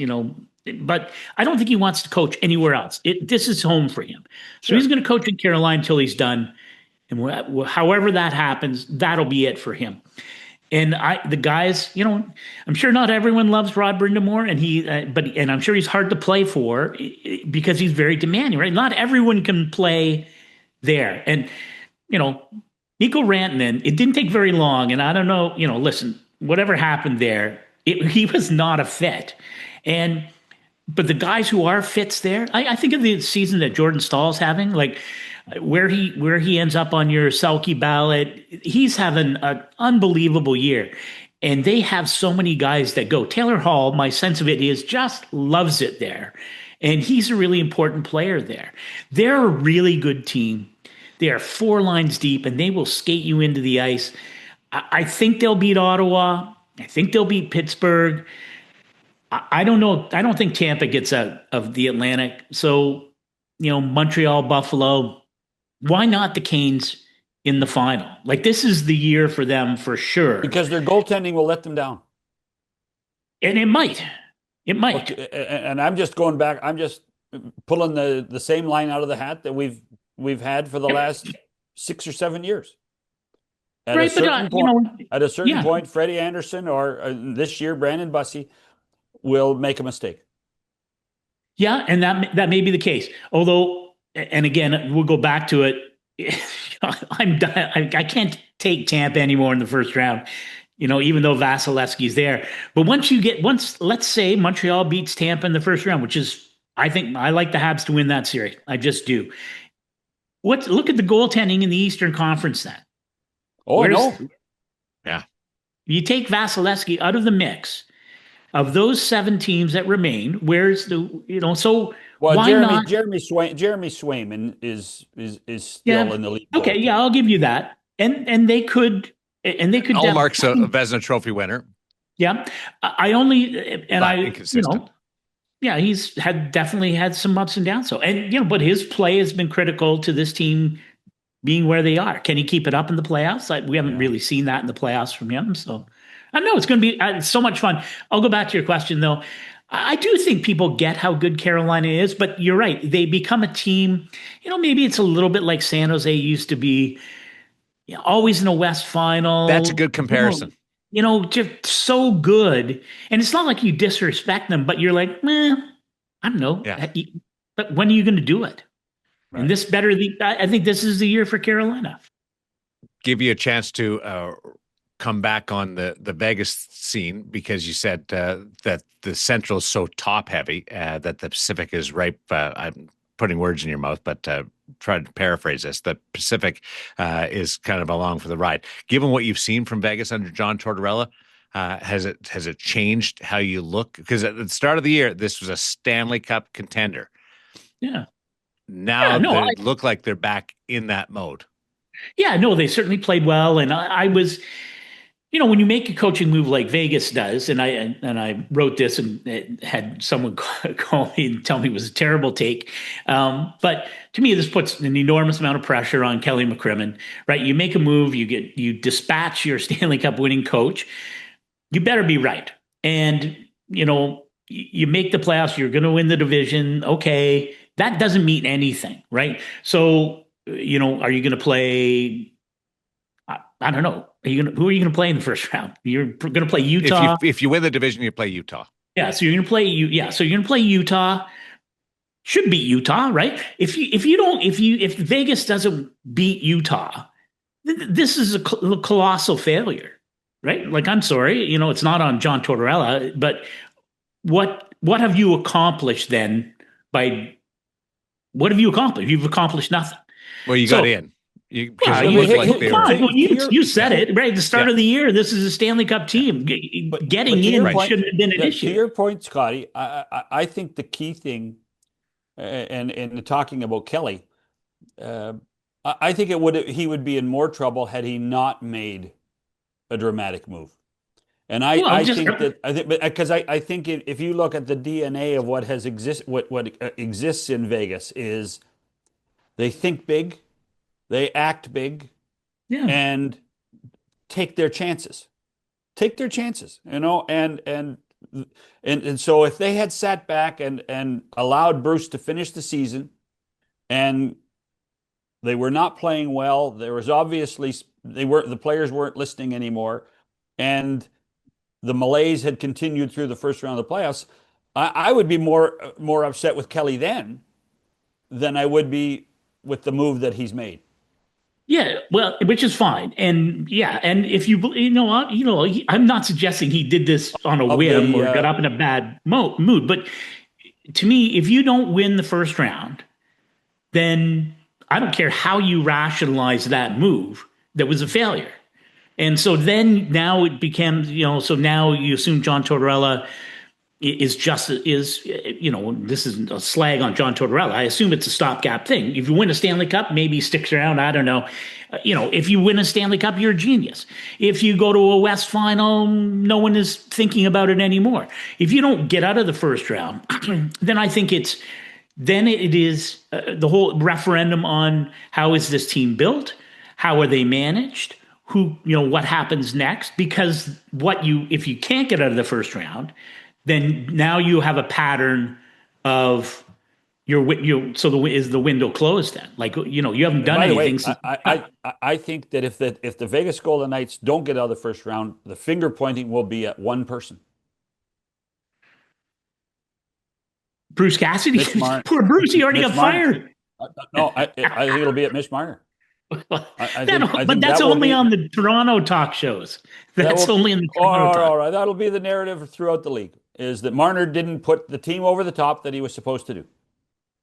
but I don't think he wants to coach anywhere else. This is home for him. So He's going to coach in Carolina until he's done. And however that happens, that'll be it for him. And the guys, I'm sure not everyone loves Rod Brindamore, and I'm sure he's hard to play for because he's very demanding, right? Not everyone can play there. And, Mikko Rantanen, it didn't take very long, and I don't know, listen, whatever happened there, he was not a fit. But the guys who are fits there, I think of the season that Jordan Stahl's having, like where he ends up on your Selke ballot, he's having an unbelievable year. And they have so many guys that go. Taylor Hall, my sense of it is, just loves it there. And he's a really important player there. They're a really good team. They are 4 lines deep, and they will skate you into the ice. I think they'll beat Ottawa. I think they'll beat Pittsburgh. I don't know. I don't think Tampa gets out of the Atlantic. So, Montreal, Buffalo, why not the Canes in the final? Like, this is the year for them for sure. Because their goaltending will let them down. And it might. It might. And I'm just going back. I'm just pulling the same line out of the hat that we've had for the last 6 or 7 years. At a certain point, Freddie Anderson or this year, Brandon Bussey will make a mistake. Yeah, and that may be the case. Although, and again, we'll go back to it. I'm done. I can't take Tampa anymore in the first round. Even though Vasilevsky's there. But once let's say Montreal beats Tampa in the first round, which is, I think I like the Habs to win that series. I just do. Look at the goaltending in the Eastern Conference then. Oh, no. Yeah. You take Vasilevsky out of the mix of those 7 teams that remain. Where's so why not? Jeremy Swayman is still in the league. Okay, yeah, I'll give you that. And they could Allmark's a Vezina Trophy winner. Yeah. Inconsistent. He's definitely had some ups and downs. So, but his play has been critical to this team being where they are. Can he keep it up in the playoffs? We haven't really seen that in the playoffs from him. So I know it's going to be so much fun. I'll go back to your question though. I do think people get how good Carolina is, but you're right. They become a team, maybe it's a little bit like San Jose used to be, always in a West final. That's a good comparison. Just so good. And it's not like you disrespect them, but you're like, I don't know. Yeah. But when are you going to do it? Right. And I think this is the year for Carolina. Give you a chance to come back on the Vegas scene because you said that the Central is so top heavy that the Pacific is ripe. I'm putting words in your mouth, but try to paraphrase this. The Pacific is kind of along for the ride. Given what you've seen from Vegas under John Tortorella, has it changed how you look? Because at the start of the year, this was a Stanley Cup contender. Yeah. Now they look like they're back in that mode. Yeah, no, they certainly played well. And I was, when you make a coaching move like Vegas does, and I wrote this and had someone call me and tell me it was a terrible take. But to me, this puts an enormous amount of pressure on Kelly McCrimmon, right? You make a move, you dispatch your Stanley Cup winning coach. You better be right. And, you make the playoffs, you're going to win the division. Okay. That doesn't mean anything, right? So, are you going to play? I don't know. Who are you going to play in the first round? You're going to play Utah. If you win the division, you play Utah. Yeah, so you're going to play so you're going to play Utah. Should beat Utah, right? If Vegas doesn't beat Utah, this is a colossal failure, right? Like, I'm sorry, it's not on John Tortorella, but what have you accomplished then what have you accomplished? You've accomplished nothing. Well, you got in. You said it right at the start of the year. This is a Stanley Cup team. Getting in shouldn't have been an issue. To your point, Scotty, I think the key thing, and talking about Kelly, I think he would be in more trouble had he not made a dramatic move. And I think if you look at the DNA of what exists in Vegas is they think big. They act big, and take their chances. And so if they had sat back and allowed Bruce to finish the season, and they were not playing well, there was obviously the players weren't listening anymore, and the malaise had continued through the first round of the playoffs. I would be more upset with Kelly then than I would be with the move that he's made. Yeah, well, which is fine. And and if I'm not suggesting he did this on a whim or got up in a bad mood. But to me, if you don't win the first round, then I don't care how you rationalize that move. That was a failure. And so then now it becomes, so now you assume John Tortorella, is just this isn't a slag on John Tortorella. I assume it's a stopgap thing. If you win a Stanley Cup, maybe he sticks around. I don't know. If you win a Stanley Cup, you're a genius. If you go to a West final, no one is thinking about it anymore. If you don't get out of the first round, then I think it is the whole referendum on how is this team built, how are they managed, what happens next? Because if you can't get out of the first round, then now you have a pattern of is the window closed then? Like, you haven't done anything. I think that if the Vegas Golden Knights don't get out of the first round, the finger pointing will be at one person. Bruce Cassidy? Poor Bruce, he already got fired. No, I think it'll be at Mitch Marner. But that's only on the Toronto talk shows. That's only in the Toronto talk. All right, that'll be the narrative throughout the league, is that Marner didn't put the team over the top that he was supposed to do.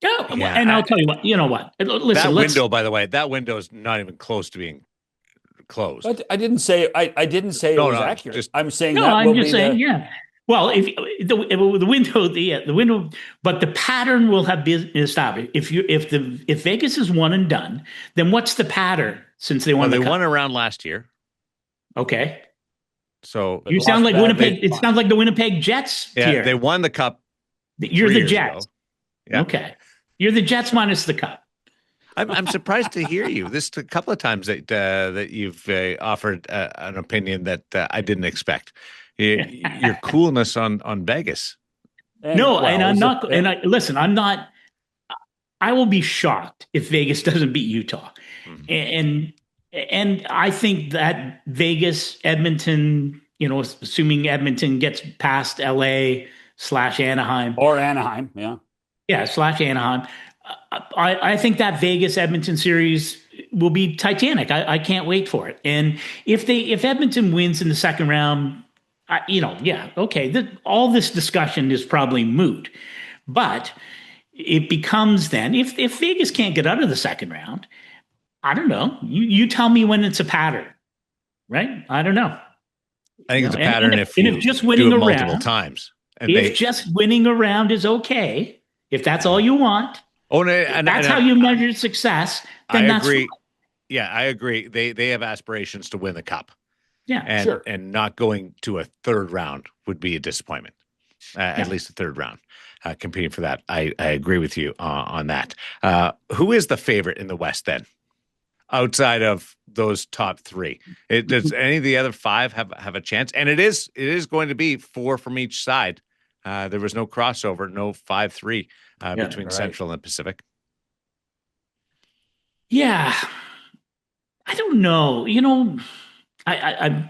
Yeah, and I'll tell you what. You know what? Listen, that window, by the way, that window is not even close to being closed. But I didn't say it was accurate. I'm saying yeah. Well, if the window, but the pattern will have been established. If Vegas is one and done, then what's the pattern since they won? They won around last year. Okay. So you sound like Winnipeg. It sounds like the Winnipeg Jets. Yeah, here. They won the cup. You're the Jets. Yeah. Okay. You're the Jets minus the cup. I'm surprised to hear you. This a couple of times that you've offered an opinion that I didn't expect. Your coolness on Vegas. Listen, I'm not. I will be shocked if Vegas doesn't beat Utah, and I think that Vegas, Edmonton, assuming Edmonton gets past LA/Anaheim or Anaheim, /Anaheim. I think that Vegas Edmonton series will be titanic. I can't wait for it. And if Edmonton wins in the second round, all this discussion is probably moot. But it becomes then if Vegas can't get out of the second round, I don't know. You tell me when it's a pattern, right? I don't know. I think it's a pattern if just winning do it around multiple times. And if just winning around is okay. If that's all you want, that's how you measure success. Then I agree. Yeah, I agree. They have aspirations to win the cup. Yeah, and, sure. And not going to a third round would be a disappointment. At least a third round, competing for that. I agree with you on that. Who is the favorite in the West then, outside of those top three? Does any of the other five have a chance? And it is going to be 4 from each side. There was no crossover, no 5-3 between Central and Pacific. Yeah, I don't know. I've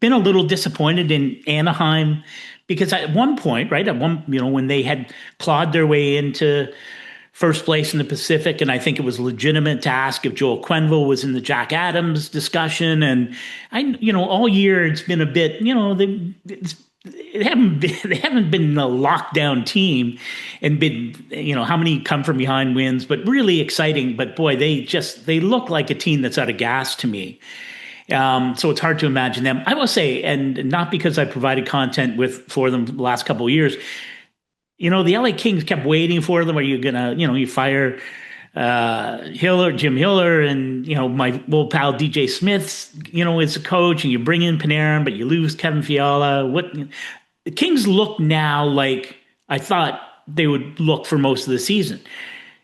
been a little disappointed in Anaheim because at one point, when they had clawed their way into first place in the Pacific, and I think it was legitimate to ask if Joel Quenneville was in the Jack Adams discussion. And all year it's been a bit, they haven't been a lockdown team and been, how many come from behind wins, but really exciting. But boy, they look like a team that's out of gas to me. So it's hard to imagine them. I will say, and not because I provided content for them the last couple of years, the LA Kings kept waiting for them. Are you gonna, you fire Jim Hiller, and my old pal DJ Smith, is a coach, and you bring in Panarin, but you lose Kevin Fiala. The Kings look now like I thought they would look for most of the season.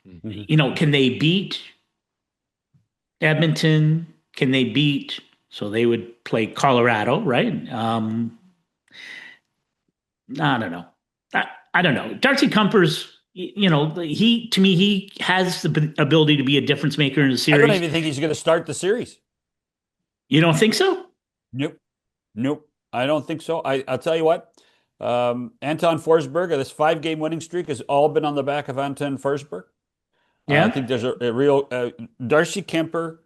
Mm-hmm. Can they beat Edmonton? Can they beat? So they would play Colorado, right? I don't know. I don't know. Darcy Kuemper's, he has the ability to be a difference maker in the series. I don't even think he's going to start the series. You don't think so? Nope. I don't think so. I'll tell you what. Anton Forsberg, this 5-game winning streak has all been on the back of Anton Forsberg. Yeah. I think there's a real Darcy Kuemper.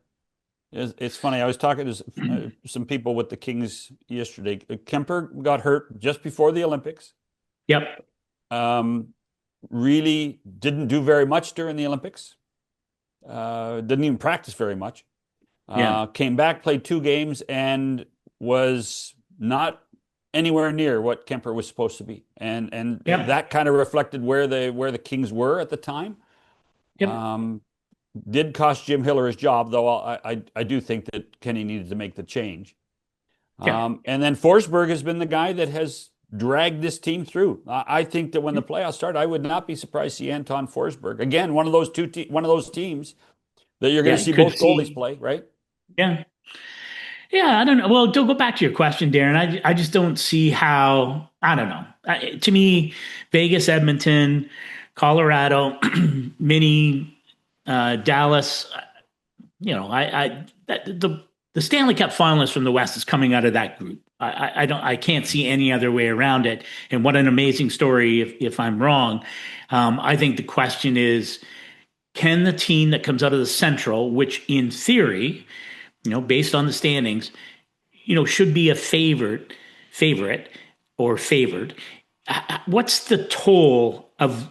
It's funny. I was talking to some people with the Kings yesterday. Kuemper got hurt just before the Olympics. Yep. Really didn't do very much during the Olympics. Didn't even practice very much. Came back, played 2 games, and was not anywhere near what Kemper was supposed to be, and Yep. that kind of reflected where the Kings were at the time. Yep. Did cost Jim Hiller his job, though. I do think that Kenny needed to make the change. Yeah. And then Forsberg has been the guy that has dragged this team through. I think that when the playoffs start, I would not be surprised to see Anton Forsberg again. One of those teams that you're going to see both goalies play, right? Yeah. Yeah, I don't know. Well, to go back to your question, Daren, I just don't see how. I don't know. To me, Vegas, Edmonton, Colorado, mini Dallas. The Stanley Cup finalists from the West is coming out of that group. I can't see any other way around it. And what an amazing story if I'm wrong. I think the question is, can the team that comes out of the Central, which in theory, based on the standings, should be a favorite or favored, what's the toll of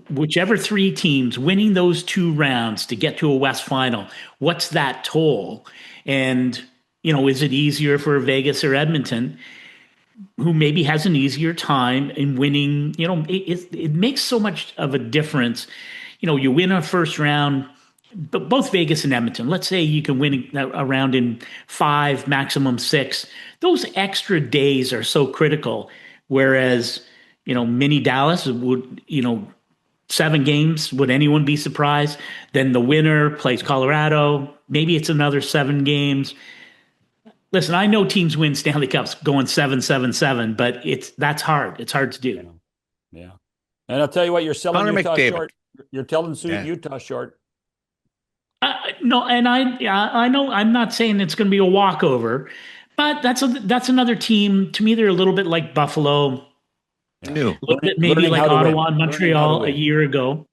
whichever three teams winning those 2 rounds to get to a West final? What's that toll? And, is it easier for Vegas or Edmonton, who maybe has an easier time in winning? It makes so much of a difference. You win a first round, but both Vegas and Edmonton, let's say you can win a round in 5, maximum 6. Those extra days are so critical. Whereas, mini Dallas would, 7 games, would anyone be surprised? Then the winner plays Colorado. Maybe it's another 7 games. Listen, I know teams win Stanley Cups going 7-7-7, but that's hard. It's hard to do. Yeah. And I'll tell you what, you're selling Connor Utah McDavid. short. You're telling Utah short. No, and I know I'm not saying it's going to be a walkover, but that's another team. To me, they're a little bit like Buffalo, a little bit maybe like Ottawa and Montreal a year ago.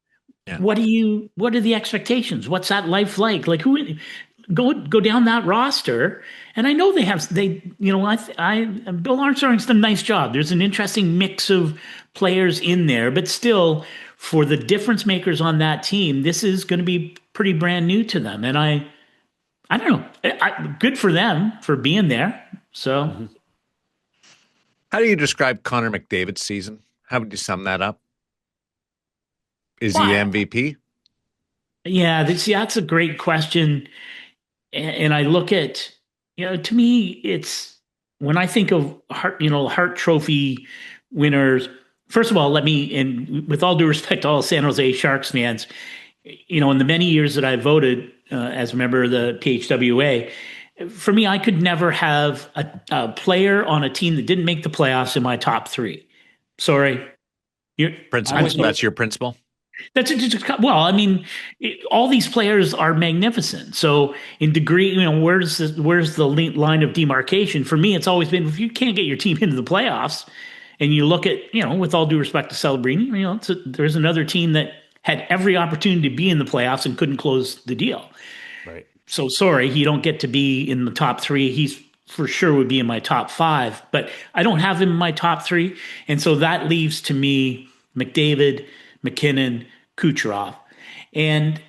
Yeah. What are the expectations? What's that life like? Like who go down that roster? And I know Bill Armstrong's done a nice job. There's an interesting mix of players in there, but still, for the difference makers on that team, this is going to be pretty brand new to them. And I don't know. Good for them for being there. So, How do you describe Connor McDavid's season? How would you sum that up? Is he MVP? Yeah, that's a great question. And I look at, to me, it's when I think of Hart Trophy winners. First of all, and with all due respect to all San Jose Sharks fans, in the many years that I voted as a member of the PHWA, for me, I could never have a player on a team that didn't make the playoffs in my top 3. Sorry. That's your principle? All these players are magnificent. So in degree, where's the line of demarcation? For me, it's always been, if you can't get your team into the playoffs, and you look at, with all due respect to Celebrini, there's another team that had every opportunity to be in the playoffs and couldn't close the deal. Right. So sorry, you don't get to be in the top 3. He's for sure would be in my top 5, but I don't have him in my top 3. And so that leaves to me McDavid, MacKinnon, Kucherov. And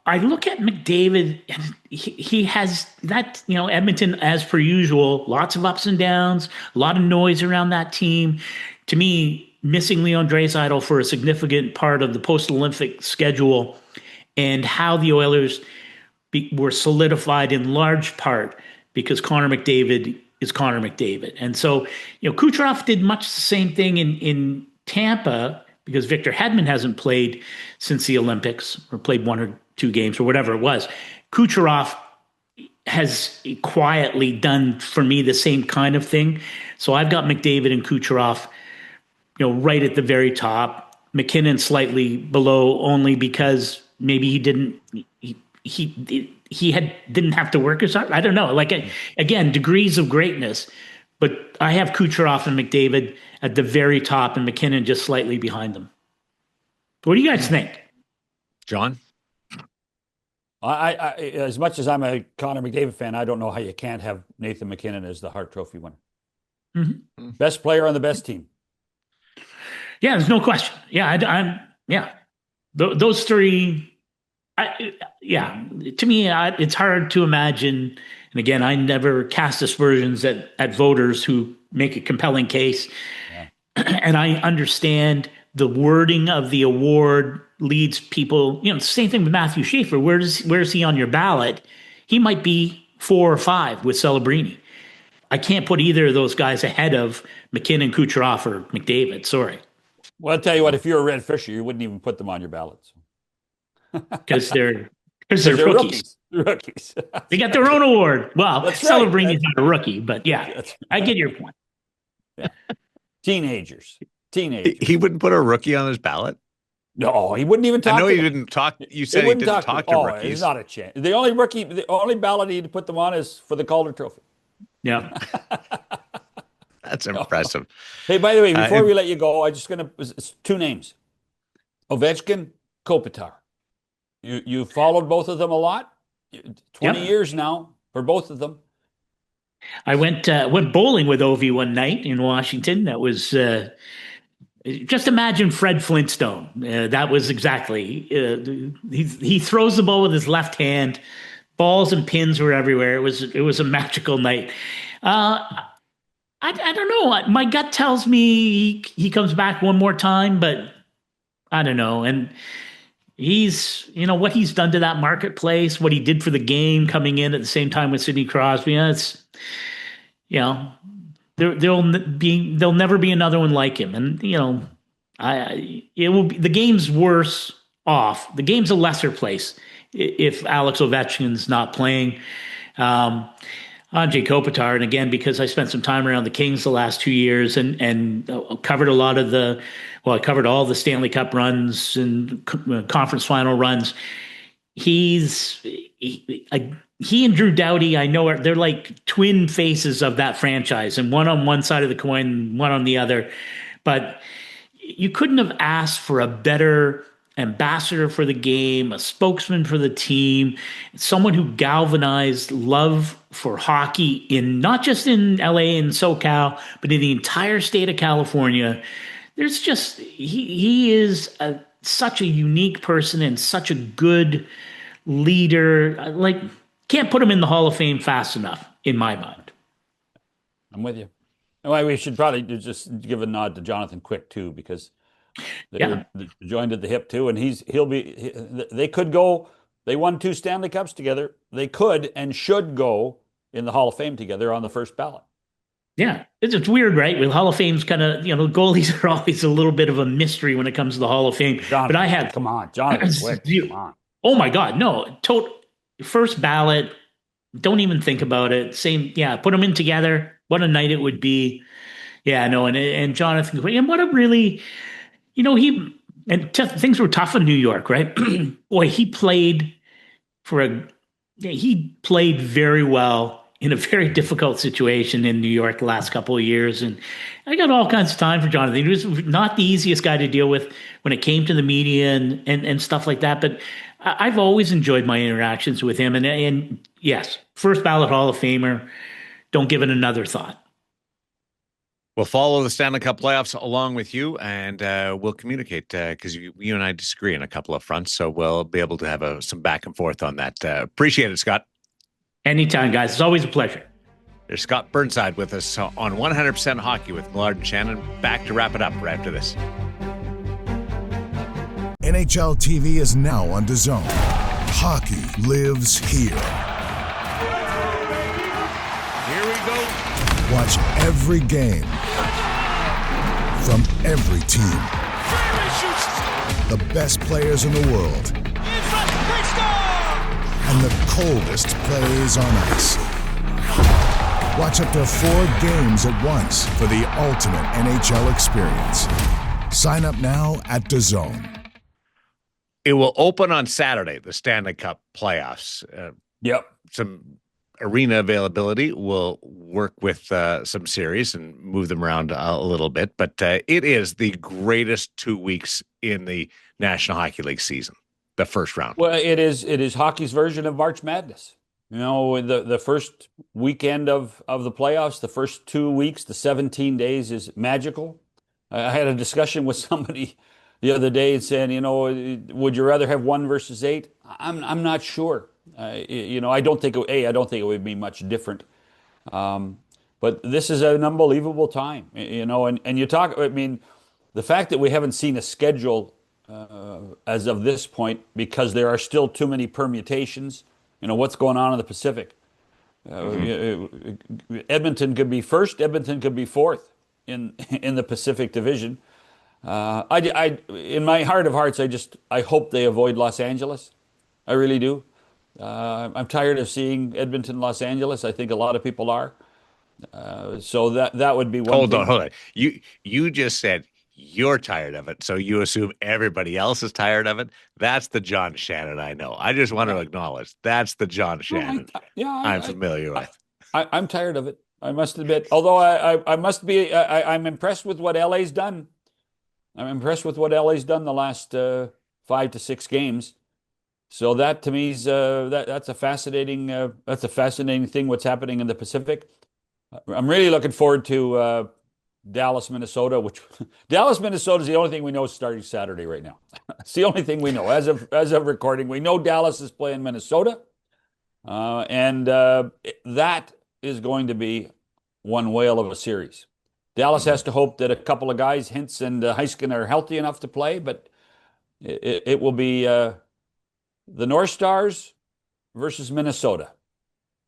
I look at McDavid, and he has that, Edmonton, as per usual, lots of ups and downs, a lot of noise around that team. To me, missing Leon Draisaitl for a significant part of the post-Olympic schedule, and how the Oilers were solidified in large part because Connor McDavid is Connor McDavid. And so, Kucherov did much the same thing in Tampa, because Victor Hedman hasn't played since the Olympics, or played 1 or 2 games or whatever it was. Kucherov has quietly done for me the same kind of thing. So I've got McDavid and Kucherov, right at the very top. MacKinnon slightly below, only because maybe he didn't have to work as hard. I don't know. Again, degrees of greatness. But I have Kucherov and McDavid at the very top, and MacKinnon just slightly behind them. What do you guys think? John? I as much as I'm a Connor McDavid fan, I don't know how you can't have Nathan MacKinnon as the Hart Trophy winner. Mm-hmm. Best player on the best team. Yeah, there's no question. Yeah, those 3. To me, it's hard to imagine. And again, I never cast aspersions at voters who make a compelling case. And I understand the wording of the award leads people, same thing with Matthew Schaefer. Where is he on your ballot? He might be 4 or 5 with Celebrini. I can't put either of those guys ahead of MacKinnon, Kucherov, or McDavid. Sorry. Well, I'll tell you what, if you're a Red Fisher, you wouldn't even put them on your ballots. Because they're rookies. Rookies. They got their own award. Well, Celebrini's not a rookie, but yeah, I get your point. Yeah. Teenagers. He wouldn't put a rookie on his ballot? No, he wouldn't even talk. I know he didn't talk. You said he didn't talk to rookies. He's not a chance. The only ballot he'd put them on is for the Calder Trophy. Yeah. That's impressive. Hey, by the way, before we let you go, it's 2 names. Ovechkin, Kopitar. You followed both of them a lot? 20 years now for both of them. I went bowling with Ovi one night in Washington. That was just imagine Fred Flintstone. That was exactly. He throws the ball with his left hand. Balls and pins were everywhere. It was a magical night. I don't know. My gut tells me he comes back one more time, but I don't know. And he's, what he's done to that marketplace, what he did for the game coming in at the same time with Sidney Crosby. There'll never be another one like him. And, it will be, the game's worse off. The game's a lesser place if Alex Ovechkin's not playing. Andrei Kopitar, and again, because I spent some time around the Kings the last 2 years and covered I covered all the Stanley Cup runs and conference final runs. He and Drew Doughty, I know, they're like twin faces of that franchise, and one on one side of the coin, one on the other. But you couldn't have asked for a better ambassador for the game, a spokesman for the team, someone who galvanized love for hockey in not just in LA and SoCal, but in the entire state of California. There's just he is such a unique person and such a good leader. Like, can't put him in the Hall of Fame fast enough in my mind. I'm with you. Well, we should probably just give a nod to Jonathan Quick too, because they're joined at the hip too, and they could go. They won 2 Stanley Cups together. They could and should go in the Hall of Fame together on the first ballot. Yeah, it's weird, right? With Hall of Fame's kind of, goalies are always a little bit of a mystery when it comes to the Hall of Fame. Jonathan, come on, Jonathan Quick, come on. Oh my God, no, first ballot. Don't even think about it. Put them in together. What a night it would be. Yeah, no, and Jonathan Quick, and what a really, things were tough in New York, right? Boy, he played very well in a very difficult situation in New York the last couple of years. And I got all kinds of time for Jonathan. He was not the easiest guy to deal with when it came to the media and stuff like that. But I've always enjoyed my interactions with him. And yes, first ballot Hall of Famer. Don't give it another thought. We'll follow the Stanley Cup playoffs along with you, and we'll communicate because you and I disagree on a couple of fronts. So we'll be able to have some back and forth on that. Appreciate it, Scott. Anytime, guys. It's always a pleasure. There's Scott Burnside with us on 100% Hockey with Millard and Shannon. Back to wrap it up right after this. NHL TV is now on DAZN. Hockey lives here. Here we go. Watch every game from every team. The best players in the world. And the coldest plays on ice. Watch up to 4 games at once for the ultimate NHL experience. Sign up now at DAZN. It will open on Saturday, the Stanley Cup playoffs. Yep. Some arena availability will work with some series and move them around a little bit. But it is the greatest 2 weeks in the National Hockey League season. The first round. Well, it is hockey's version of March Madness. The first weekend of the playoffs, the first 2 weeks, the 17 days is magical. I had a discussion with somebody the other day saying, would you rather have 1 versus 8? I'm not sure. I don't think it would be much different. But But this is an unbelievable time, and you talk, I mean, the fact that we haven't seen a schedule as of this point, because there are still too many permutations, what's going on in the Pacific. Edmonton could be first, Edmonton could be fourth in the Pacific Division. In my heart of hearts, I hope they avoid Los Angeles. I really do. I'm tired of seeing Edmonton, Los Angeles. I think a lot of people are. So that would be one. Hold on. You just said you're tired of it, so you assume everybody else is tired of it. That's the John Shannon I know. I just want to acknowledge that's the John Shannon I'm familiar with. I'm tired of it. I must admit. Although I must be. I'm impressed with what LA's done. I'm impressed with what LA's done the last 5 to 6 games. So that to me is that's a fascinating thing. What's happening in the Pacific. I'm really looking forward to Dallas, Minnesota. Dallas, Minnesota is the only thing we know is starting Saturday right now. It's the only thing we know as of recording. We know Dallas is playing Minnesota, and that is going to be one whale of a series. Dallas has to hope that a couple of guys, Hintz and Heiskanen, are healthy enough to play, but it will be the North Stars versus Minnesota.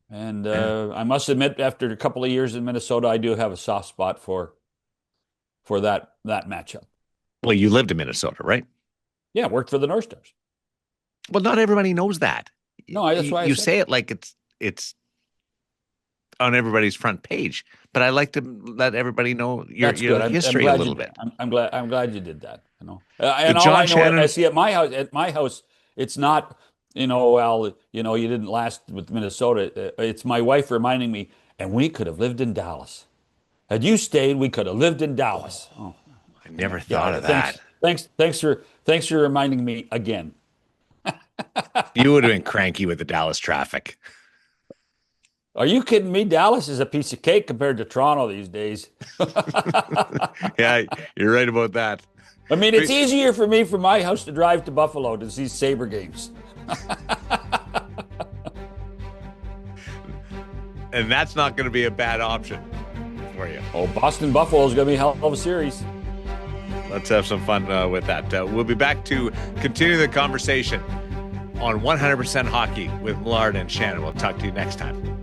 And I must admit, after a couple of years in Minnesota, I do have a soft spot for that matchup. Well, you lived in Minnesota, right? Yeah, worked for the North Stars. Well, not everybody knows that. No, that's why you say it like it's on everybody's front page. But I like to let everybody know your history a little bit. I'm glad you did that. And all I know, I see at my house, it's not. You didn't last with Minnesota. It's my wife reminding me, and we could have lived in Dallas. Had you stayed, we could have lived in Dallas. Oh, I never thought of that. Thanks for reminding me again. You would have been cranky with the Dallas traffic. Are you kidding me? Dallas is a piece of cake compared to Toronto these days. Yeah, you're right about that. I mean, it's easier for me from my house to drive to Buffalo to see Sabre games. And that's not going to be a bad option for you. Oh, Boston Buffalo is going to be a hell of a series. Let's have some fun with that. We'll be back to continue the conversation on 100% Hockey with Millard and Shannon. We'll talk to you next time.